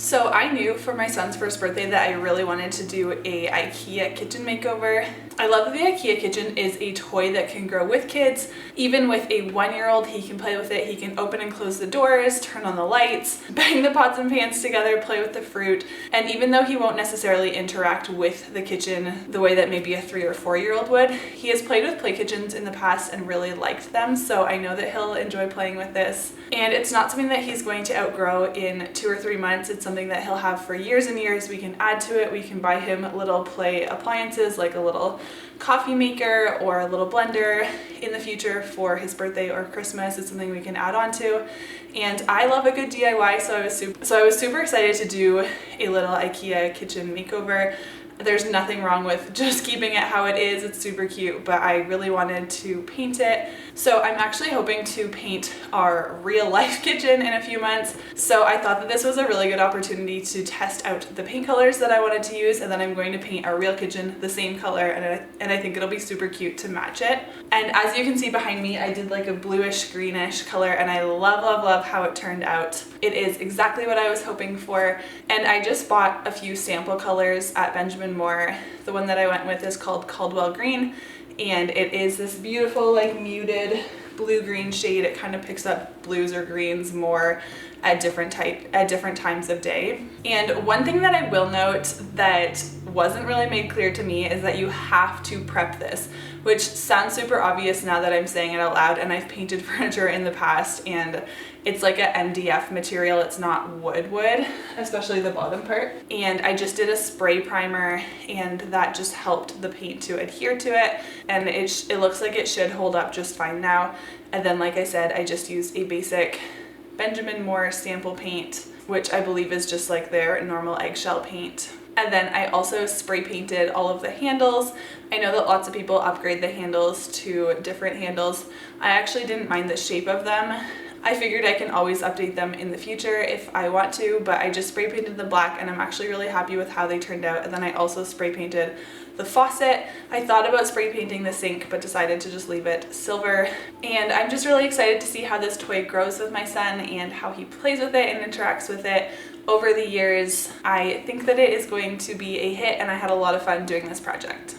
So I knew for my son's first birthday that I really wanted to do a Ikea kitchen makeover. I love that the Ikea kitchen is a toy that can grow with kids. Even with a 1-year-old, he can play with it. He can open and close the doors, turn on the lights, bang the pots and pans together, play with the fruit. And even though he won't necessarily interact with the kitchen the way that maybe a 3 or 4-year-old would, he has played with play kitchens in the past and really liked them. So I know that he'll enjoy playing with this. And it's not something that he's going to outgrow in 2 or 3 months. It's something that he'll have for years and years. We can add to it. We can buy him little play appliances like a little coffee maker or a little blender in the future for his birthday or Christmas. It's something we can add on to. And I love a good DIY, so I was super excited to do a little Ikea kitchen makeover. There's nothing wrong with just keeping it how it is. It's super cute, but I really wanted to paint it. So I'm actually hoping to paint our real life kitchen in a few months. So I thought that this was a really good opportunity to test out the paint colors that I wanted to use, and then I'm going to paint our real kitchen the same color, and I think it'll be super cute to match it. And as you can see behind me, I did like a bluish greenish color, and I love how it turned out. It is exactly what I was hoping for, and I just bought a few sample colors at Benjamin Moore. The one that I went with is called Caldwell Green, and it is this beautiful like muted blue-green shade. It kind of picks up blues or greens more at different times of day. And one thing that I will note that wasn't really made clear to me is that you have to prep this, which sounds super obvious now that I'm saying it out loud, and I've painted furniture in the past and it's like a MDF material. It's not wood, especially the bottom part. And I just did a spray primer, and that just helped the paint to adhere to it, and it looks like it should hold up just fine now. And then, like I said, I just used a basic Benjamin Moore sample paint, which I believe is just like their normal eggshell paint. And then I also spray painted all of the handles. I know that lots of people upgrade the handles to different handles. I actually didn't mind the shape of them. I figured I can always update them in the future if I want to, but I just spray painted them black, and I'm actually really happy with how they turned out. And then I also spray painted the faucet. I thought about spray painting the sink, but decided to just leave it silver. And I'm just really excited to see how this toy grows with my son and how he plays with it and interacts with it over the years. I think that it is going to be a hit, and I had a lot of fun doing this project.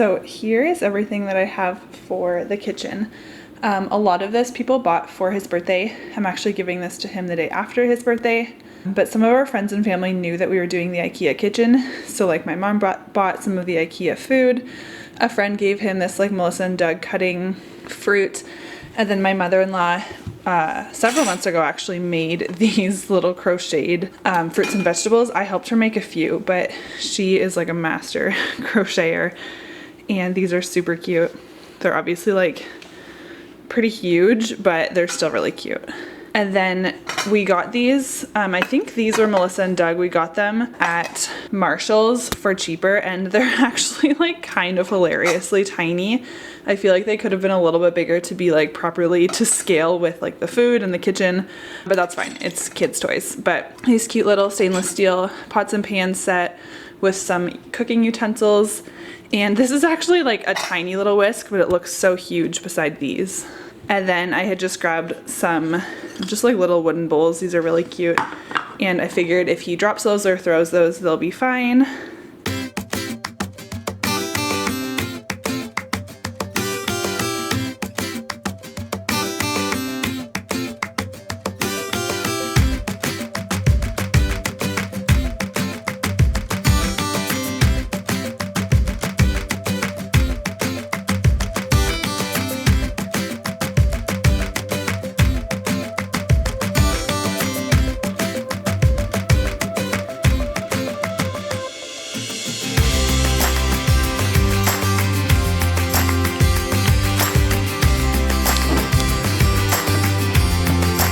So here is everything that I have for the kitchen. A lot of this people bought for his birthday. I'm actually giving this to him the day after his birthday. But some of our friends and family knew that we were doing the Ikea kitchen. So like my mom bought some of the Ikea food. A friend gave him this like Melissa and Doug cutting fruit. And then my mother-in-law several months ago actually made these little crocheted fruits and vegetables. I helped her make a few, but she is like a master crocheter. And these are super cute. They're obviously like pretty huge, but they're still really cute. And then we got these, I think these were Melissa and Doug. We got them at Marshall's for cheaper, and they're actually like kind of hilariously tiny. I feel like they could have been a little bit bigger to be like properly to scale with like the food and the kitchen, but that's fine. It's kids' toys. But these cute little stainless steel pots and pans set with some cooking utensils. And this is actually like a tiny little whisk, but it looks so huge beside these. And then I had just grabbed some just like little wooden bowls. These are really cute. And I figured if he drops those or throws those, they'll be fine.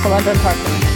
Hold on, don't talk to me.